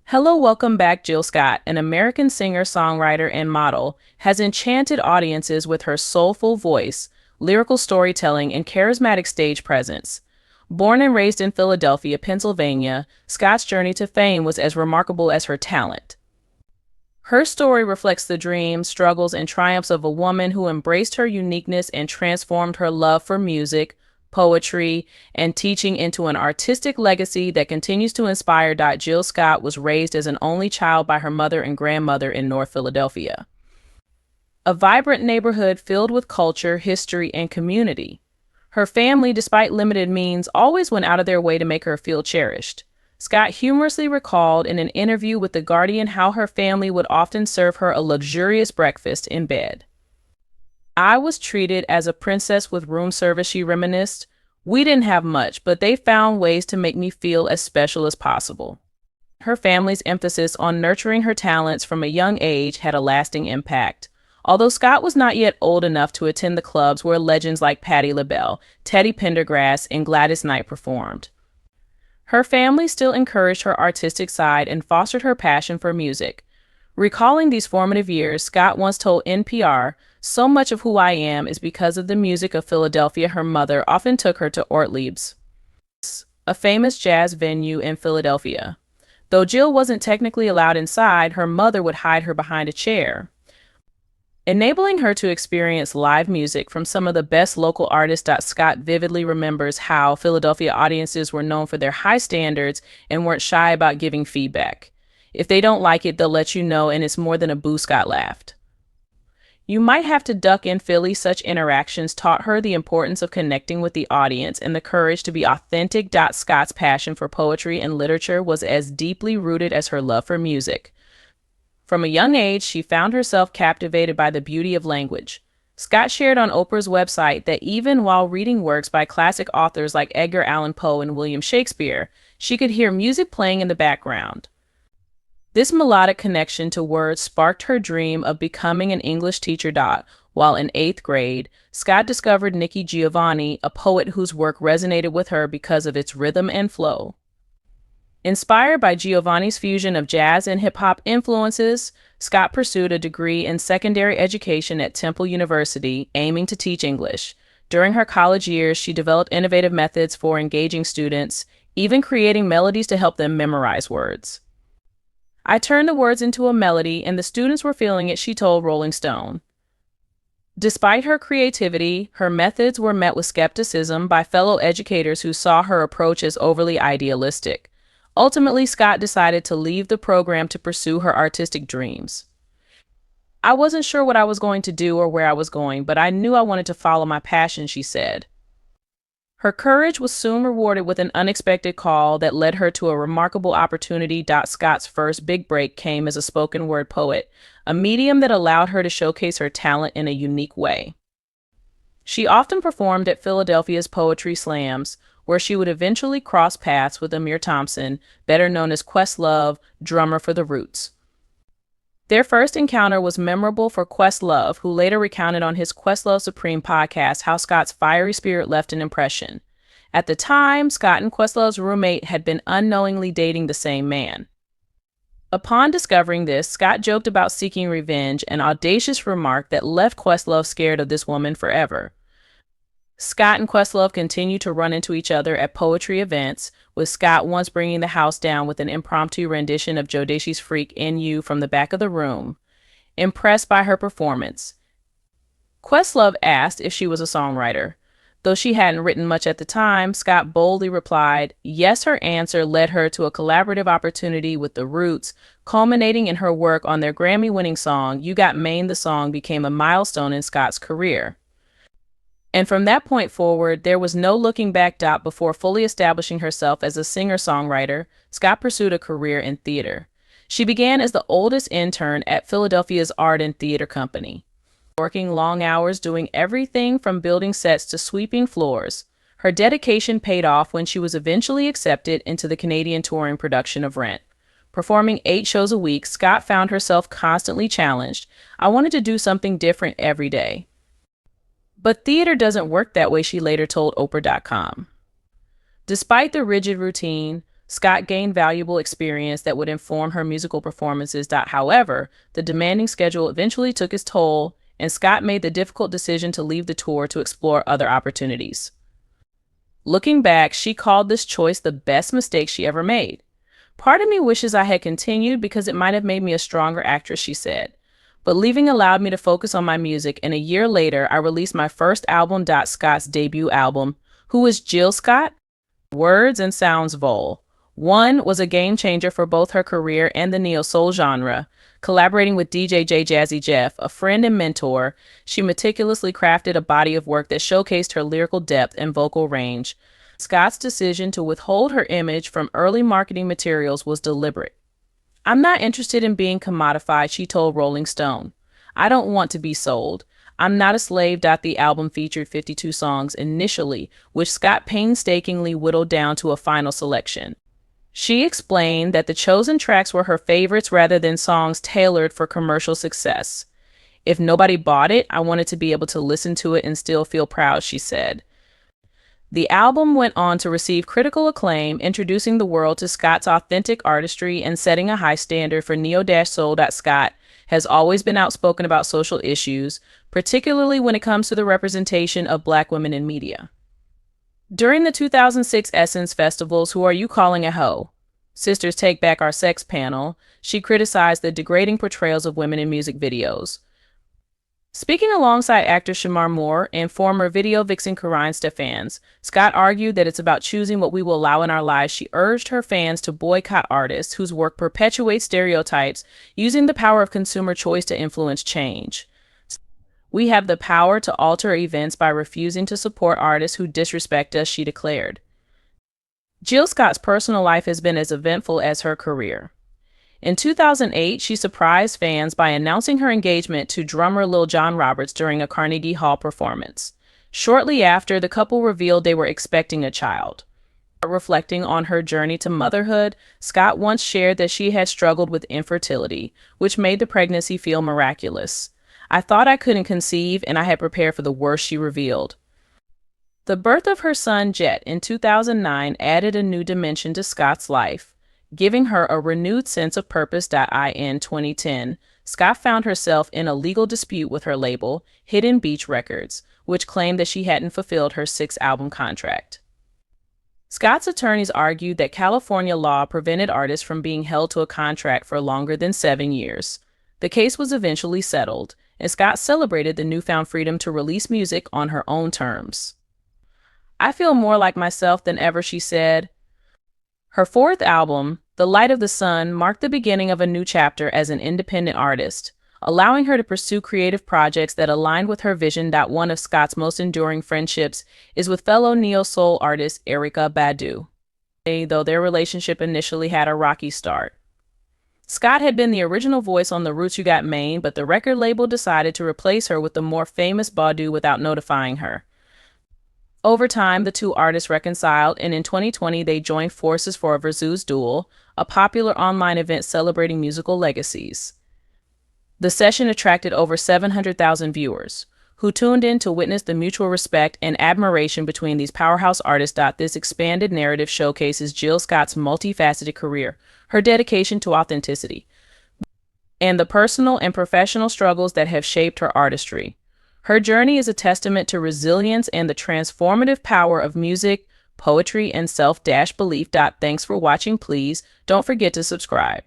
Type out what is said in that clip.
Hello, welcome back. Jill Scott, an American singer, songwriter, and model, has enchanted audiences with her soulful voice, lyrical storytelling, and charismatic stage presence. Born and raised in Philadelphia, Pennsylvania, Scott's journey to fame was as remarkable as her talent. Her story reflects the dreams, struggles, and triumphs of a woman who embraced her uniqueness and transformed her love for music, poetry, and teaching into an artistic legacy that continues to inspire. Jill Scott was raised as an only child by her mother and grandmother in North Philadelphia, a vibrant neighborhood filled with culture, history, and community. Her family, despite limited means, always went out of their way to make her feel cherished. Scott humorously recalled in an interview with The Guardian how her family would often serve her a luxurious breakfast in bed. "I was treated as a princess with room service," she reminisced. "We didn't have much, but they found ways to make me feel as special as possible." Her family's emphasis on nurturing her talents from a young age had a lasting impact. Although Scott was not yet old enough to attend the clubs where legends like Patti LaBelle, Teddy Pendergrass, and Gladys Knight performed, her family still encouraged her artistic side and fostered her passion for music. Recalling these formative years, Scott once told NPR, "So much of who I am is because of the music of Philadelphia." Her mother often took her to Ortlieb's, a famous jazz venue in Philadelphia. Though Jill wasn't technically allowed inside, her mother would hide her behind a chair, enabling her to experience live music from some of the best local artists. Scott vividly remembers how Philadelphia audiences were known for their high standards and weren't shy about giving feedback. "If they don't like it, they'll let you know, and it's more than a boo," Scott laughed. "You might have to duck in Philly." Such interactions taught her the importance of connecting with the audience and the courage to be authentic. Scott's passion for poetry and literature was as deeply rooted as her love for music. From a young age, she found herself captivated by the beauty of language. Scott shared on Oprah's website that even while reading works by classic authors like Edgar Allan Poe and William Shakespeare, she could hear music playing in the background. This melodic connection to words sparked her dream of becoming an English teacher. While in 8th grade, Scott discovered Nikki Giovanni, a poet whose work resonated with her because of its rhythm and flow. Inspired by Giovanni's fusion of jazz and hip-hop influences, Scott pursued a degree in secondary education at Temple University, aiming to teach English. During her college years, she developed innovative methods for engaging students, even creating melodies to help them memorize words. "I turned the words into a melody, and the students were feeling it," she told Rolling Stone. Despite her creativity, her methods were met with skepticism by fellow educators who saw her approach as overly idealistic. Ultimately, Scott decided to leave the program to pursue her artistic dreams. "I wasn't sure what I was going to do or where I was going, but I knew I wanted to follow my passion," she said. Her courage was soon rewarded with an unexpected call that led her to a remarkable opportunity. Scott's first big break came as a spoken word poet, a medium that allowed her to showcase her talent in a unique way. She often performed at Philadelphia's poetry slams, where she would eventually cross paths with Amir Thompson, better known as Questlove, drummer for The Roots. Their first encounter was memorable for Questlove, who later recounted on his Questlove Supreme podcast how Scott's fiery spirit left an impression. At the time, Scott and Questlove's roommate had been unknowingly dating the same man. Upon discovering this, Scott joked about seeking revenge, an audacious remark that left Questlove scared of this woman forever. Scott and Questlove continued to run into each other at poetry events, with Scott once bringing the house down with an impromptu rendition of Jodeci's Freak in You from the back of the room. Impressed by her performance, Questlove asked if she was a songwriter. Though she hadn't written much at the time, Scott boldly replied yes. Her answer led her to a collaborative opportunity with The Roots, culminating in her work on their Grammy-winning song, You Got Maine. The song became a milestone in Scott's career. And from that point forward, there was no looking back. Before fully establishing herself as a singer-songwriter, Scott pursued a career in theater. She began as the oldest intern at Philadelphia's Art and Theater Company, working long hours doing everything from building sets to sweeping floors. Her dedication paid off when she was eventually accepted into the Canadian touring production of Rent. Performing 8 shows a week, Scott found herself constantly challenged. "I wanted to do something different every day. But theater doesn't work that way," she later told Oprah.com. Despite the rigid routine, Scott gained valuable experience that would inform her musical performances. However, the demanding schedule eventually took its toll, and Scott made the difficult decision to leave the tour to explore other opportunities. Looking back, she called this choice the best mistake she ever made. Part of me wishes I had continued because it might have made me a stronger actress, she said. But leaving allowed me to focus on my music, and a year later, I released my first album. Scott's debut album, Who is Jill Scott? Words and Sounds Vol. 1 was a game changer for both her career and the neo-soul genre. Collaborating with DJ Jazzy Jeff, a friend and mentor, she meticulously crafted a body of work that showcased her lyrical depth and vocal range. Scott's decision to withhold her image from early marketing materials was deliberate. "I'm not interested in being commodified," she told Rolling Stone. "I don't want to be sold. I'm not a slave." The album featured 52 songs initially, which Scott painstakingly whittled down to a final selection. She explained that the chosen tracks were her favorites rather than songs tailored for commercial success. "If nobody bought it, I wanted to be able to listen to it and still feel proud," she said. The album went on to receive critical acclaim, introducing the world to Scott's authentic artistry and setting a high standard for neo-soul. Scott has always been outspoken about social issues, particularly when it comes to the representation of Black women in media. During the 2006 Essence Festival's Who Are You Calling a Hoe? Sisters Take Back Our Sex panel, she criticized the degrading portrayals of women in music videos. Speaking alongside actor Shamar Moore and former video vixen Karine Steffans, Scott argued that it's about choosing what we will allow in our lives. She urged her fans to boycott artists whose work perpetuates stereotypes, using the power of consumer choice to influence change. "We have the power to alter events by refusing to support artists who disrespect us," she declared. Jill Scott's personal life has been as eventful as her career. In 2008, she surprised fans by announcing her engagement to drummer Lil Jon Roberts during a Carnegie Hall performance. Shortly after, the couple revealed they were expecting a child. Reflecting on her journey to motherhood, Scott once shared that she had struggled with infertility, which made the pregnancy feel miraculous. "I thought I couldn't conceive, and I had prepared for the worst," she revealed. The birth of her son, Jet, in 2009 added a new dimension to Scott's life, giving her a renewed sense of purpose. In 2010, Scott found herself in a legal dispute with her label, Hidden Beach Records, which claimed that she hadn't fulfilled her 6-album contract. Scott's attorneys argued that California law prevented artists from being held to a contract for longer than 7 years. The case was eventually settled, and Scott celebrated the newfound freedom to release music on her own terms. "I feel more like myself than ever," she said. Her 4th album, The Light of the Sun, marked the beginning of a new chapter as an independent artist, allowing her to pursue creative projects that aligned with her vision. One of Scott's most enduring friendships is with fellow neo-soul artist Erykah Badu, though their relationship initially had a rocky start. Scott had been the original voice on The Roots You Got Maine, but the record label decided to replace her with the more famous Badu without notifying her. Over time, the two artists reconciled, and in 2020, they joined forces for a Versus Duel, a popular online event celebrating musical legacies. The session attracted over 700,000 viewers, who tuned in to witness the mutual respect and admiration between these powerhouse artists. This expanded narrative showcases Jill Scott's multifaceted career, her dedication to authenticity, and the personal and professional struggles that have shaped her artistry. Her journey is a testament to resilience and the transformative power of music, poetry, and self-belief. Thanks for watching. Please don't forget to subscribe.